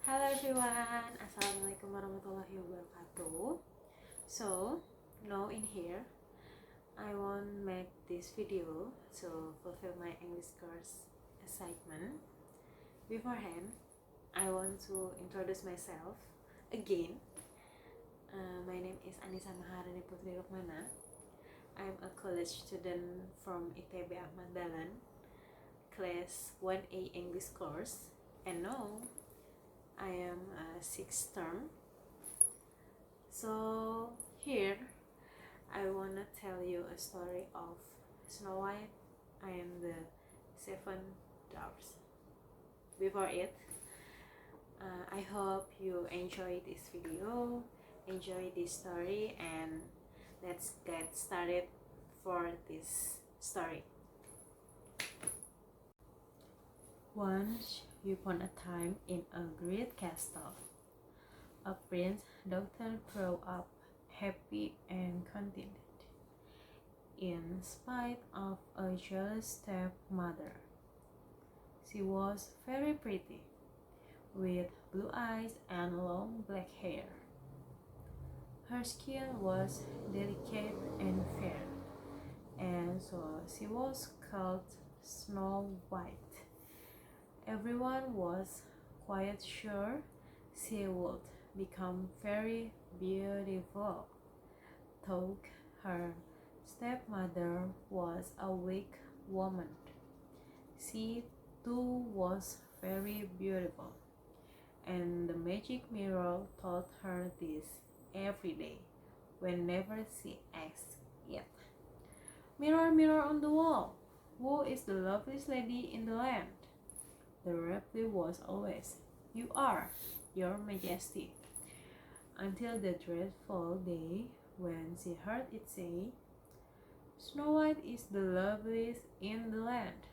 Hello everyone, Assalamualaikum warahmatullahi wabarakatuh. So, now in here, I want to make this video to fulfill my English course assignment. Beforehand, I want to introduce myself again. My name is Annisa Maharani Putri Rukmana. I'm a college student from ITB Ahmad Dahlan, class 1A English course, and now I am a sixth term. So here I wanna tell you a story of Snow White and the Seven Dwarfs. Before it, I hope you enjoy this video, enjoy this story, and let's get started for this story. Once upon a time in a great castle, a prince's daughter grew up happy and contented, in spite of a jealous stepmother. She was very pretty, with blue eyes and long black hair. Her skin was delicate and fair, and so she was called Snow White. Everyone was quite sure she would become very beautiful, though her stepmother was a weak woman. She too was very beautiful, and the magic mirror taught her this every day whenever she asked it. Mirror, mirror on the wall, who is the loveliest lady in the land? The reply was always, "You are, your majesty," until the dreadful day when she heard it say, "Snow White is the loveliest in the land."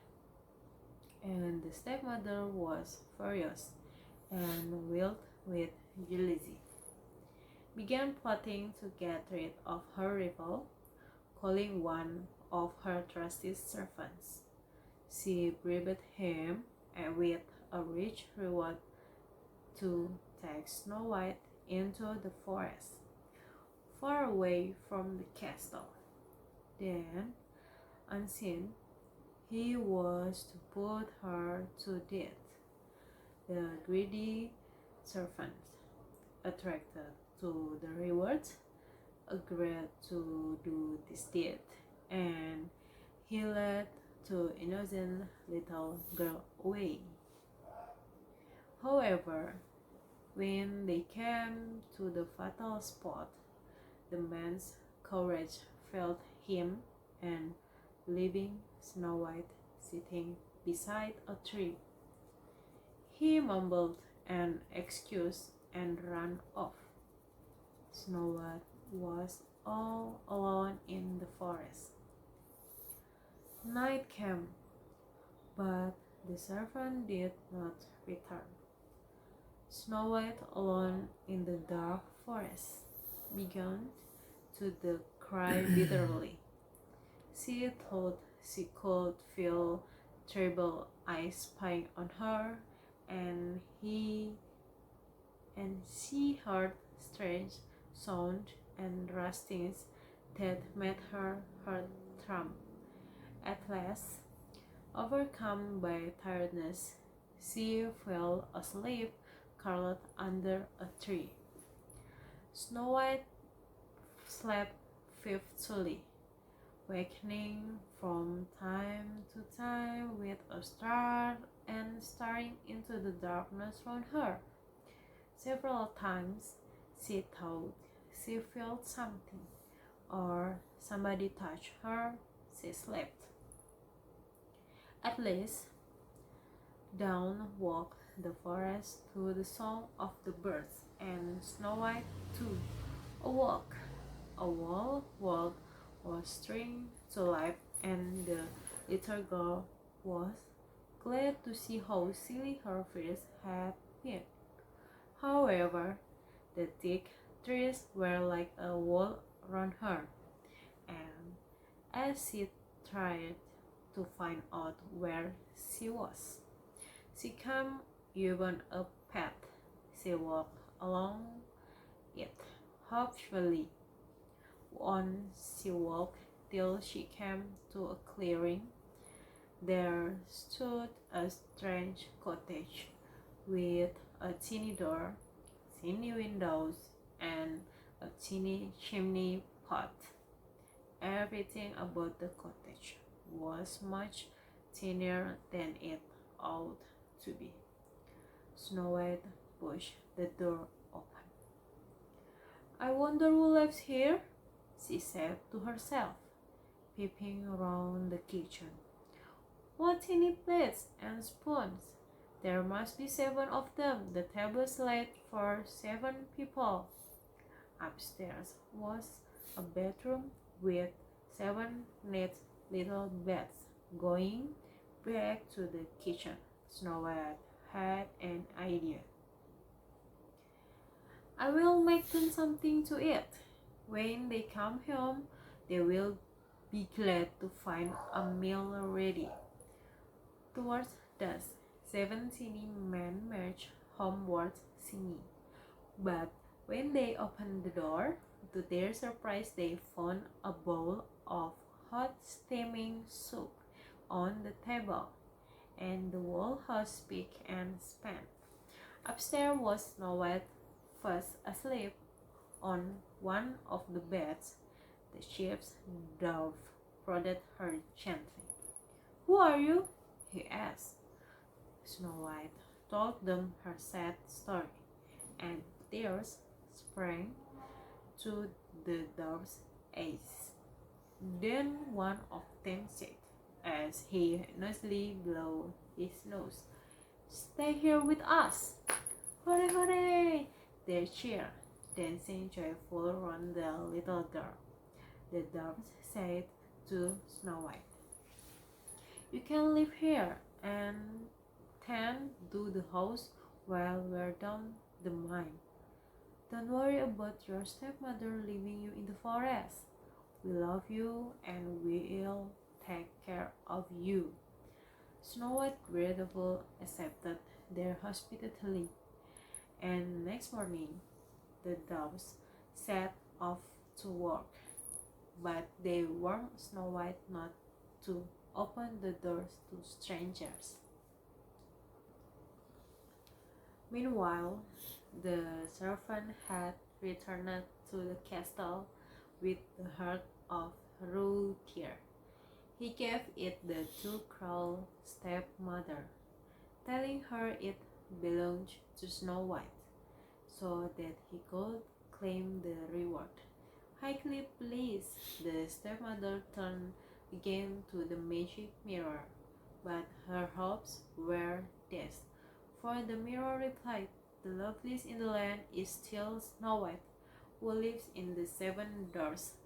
And the stepmother was furious and wild with jealousy, began plotting to get rid of her rival, calling one of her trusty servants. She bribed him with a rich reward to take Snow White into the forest, far away from the castle. Then, unseen, he was to put her to death. The greedy servant, attracted to the reward, agreed to do this deed, and he led the innocent little girl away. However, when they came to the fatal spot, the man's courage failed him, and leaving Snow White sitting beside a tree, he mumbled an excuse and ran off. Snow White was all alone in the forest. Night came, but the servant did not return. Snow White, alone in the dark forest, began to cry bitterly. She thought she could feel terrible eyes spying on her, and she heard strange sounds and rustings that made her heart thump. At last, overcome by tiredness, she fell asleep curled under a tree. Snow White slept fitfully, wakening from time to time with a start and staring into the darkness round her. Several times she thought she felt something, or somebody touched her. She slept. At last, dawn woke the forest to the song of the birds, and Snow White too awoke. A world was stirring to life, and the little girl was glad to see how silly her fears had been. However, the thick trees were like a wall round her, and as she tried to find out where she was, she came upon a path She walked along it hopefully. Once she walked till she came to a clearing. There stood a strange cottage with a tiny door, tiny windows, and a tiny chimney pot. Everything about the cottage was much thinner than it ought to be. Snow White pushed the door open. "I wonder who lives here," she said to herself, peeping around the kitchen. "What tiny plates and spoons! There must be 7 of them. The table's laid for 7 people." Upstairs was a bedroom with 7 neat little beds. Going back to the kitchen, Snow White had an idea. "I will make them something to eat. When they come home, they will be glad to find a meal ready." Towards dusk, 7 tiny men marched homeward singing. But when they opened the door, to their surprise they found a bowl of hot steaming soup on the table, and the whole house spick and span. Upstairs was Snow White, fast asleep on one of the beds. The chief's dwarf prodded her gently. "Who are you?" he asked. Snow White told them her sad story, and tears sprang to the dwarf's eyes. Then one of them said, as he noisily blew his nose, "Stay here with us!" "Hooray, hooray!" they cheered, dancing joyful round the little girl. The dwarfs said to Snow White, "You can live here and tend to the house while we're down the mine. Don't worry about your stepmother leaving you in the forest. We love you and we'll take care of you." Snow White gratefully accepted their hospitality, and next morning the doves set off to work. But they warned Snow White not to open the doors to strangers. Meanwhile, the servant had returned to the castle with the heart of raw deer. He gave it the two-crow stepmother, telling her it belonged to Snow White, so that he could claim the reward. Highly pleased, the stepmother turned again to the magic mirror, but her hopes were dashed, for the mirror replied, "The loveliest in the land is still Snow White, who lives in the 7 Dwarfs'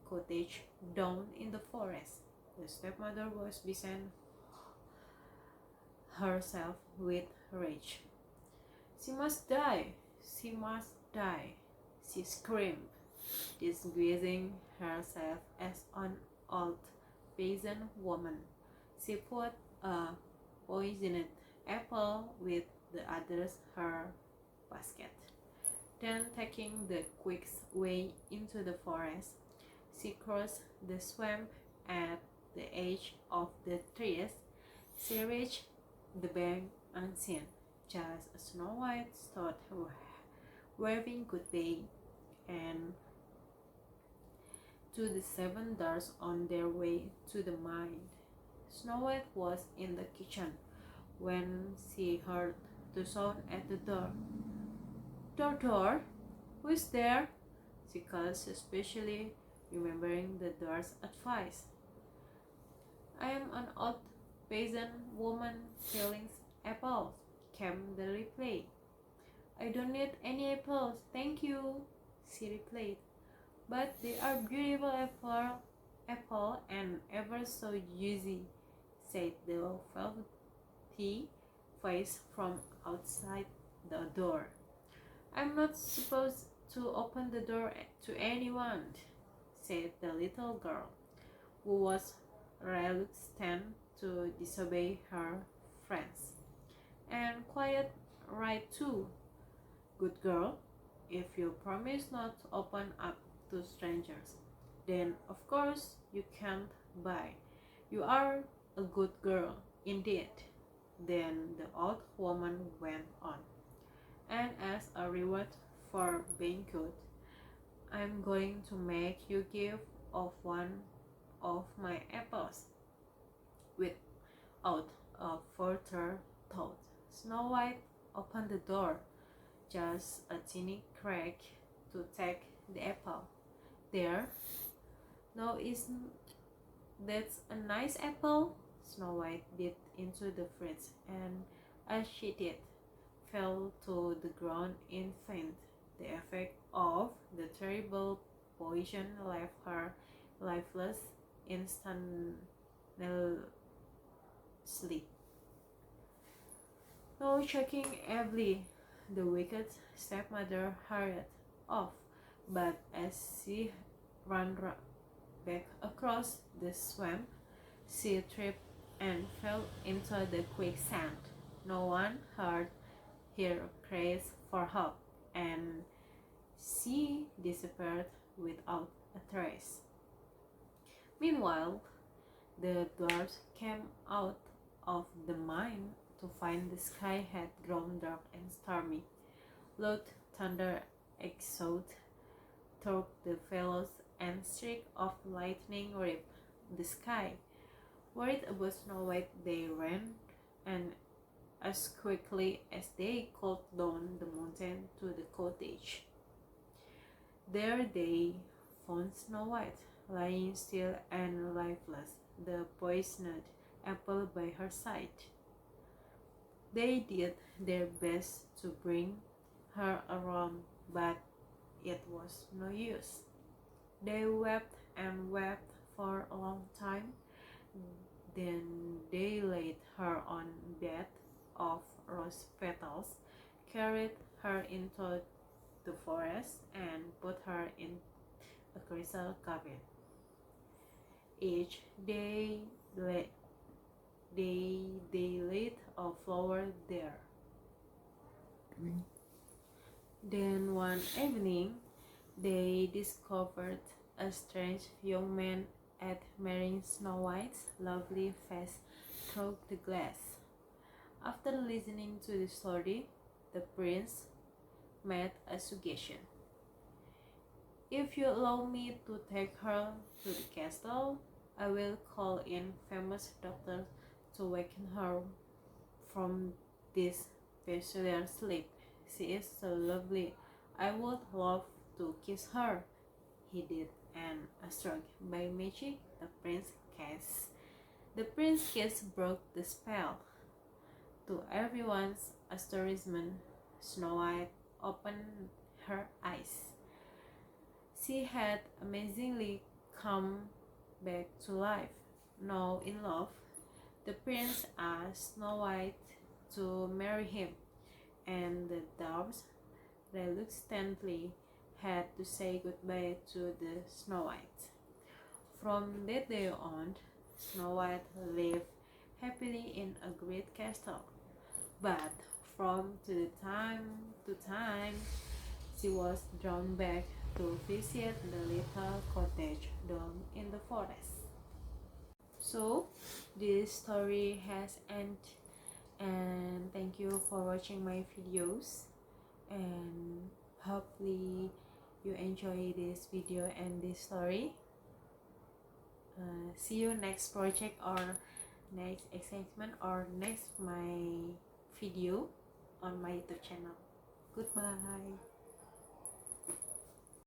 cottage down in the forest." The stepmother was beside herself with rage. "She must die! She must die!" she screamed, disguising herself as an old peasant woman. She put a poisoned apple with the others her basket. Then, taking the quickest way into the forest, she crossed the swamp at the edge of the trees. She reached the bank unseen, just as Snow White stood waving goodbye and to the 7 dwarfs on their way to the mine. Snow White was in the kitchen when she heard the sound at the door. "Door, door, who is there?" she called suspiciously, remembering the dwarf's advice. "I am an old peasant woman selling apples," came the reply. "I don't need any apples, thank you," she replied. "But they are beautiful apple and ever so juicy," said the velvety voice from outside the door. "I'm not supposed to open the door to anyone," said the little girl, who was reluctant to disobey her friends. "And quiet right too. good girl. If you promise not to open up to strangers, then of course you can't buy. You are a good girl, indeed. Then the old woman went on. And as a reward for being good, I'm going to make you give of one of my apples. Without a further thought, Snow White opened the door, just a tiny crack to take the apple. There, no, isn't that a nice apple? Snow White bit into the fruit, and as she did, fell to the ground in faint. The effect of the terrible poison left her lifeless instantaneously. No shaking Ebly, the wicked stepmother hurried off, but as she ran back across the swamp, she tripped and fell into the quicksand. No one heard her cries for help, and she disappeared without a trace. Meanwhile, the dwarfs came out of the mine to find the sky had grown dark and stormy. Loud thunder echoed through the fellows, and streak of lightning ripped the sky. Worried about Snow White, they ran, and as quickly as they could down the mountain to the cottage. There they found Snow White, lying still and lifeless, the poisoned apple by her side. They did their best to bring her around, but it was no use. They wept and wept for a long time. Then they laid her on a bed of rose petals, carried her into the forest, and put her in a crystal cabin. Each day they laid a flower there. Then one evening they discovered a strange young man admiring Snow White's lovely face through the glass. After listening to the story, the prince made a suggestion. If you allow me to take her to the castle, I will call in famous doctors to waken her from this peculiar sleep. She is so lovely. I would love to kiss her. He did, and struck by magic, the prince's kiss broke the spell. To everyone's astonishment, Snow White opened her eyes. She had amazingly come back to life. Now in love, the prince asked Snow White to marry him, and the dwarfs reluctantly had to say goodbye to the Snow White. From that day on, Snow White lived happily in a great castle. But from time to time, she was drawn back to visit the little cottage down in the forest. So, this story has ended, and thank you for watching my videos, and hopefully you enjoy this video and this story. See you next project or next excitement or next my video on my YouTube channel. Goodbye.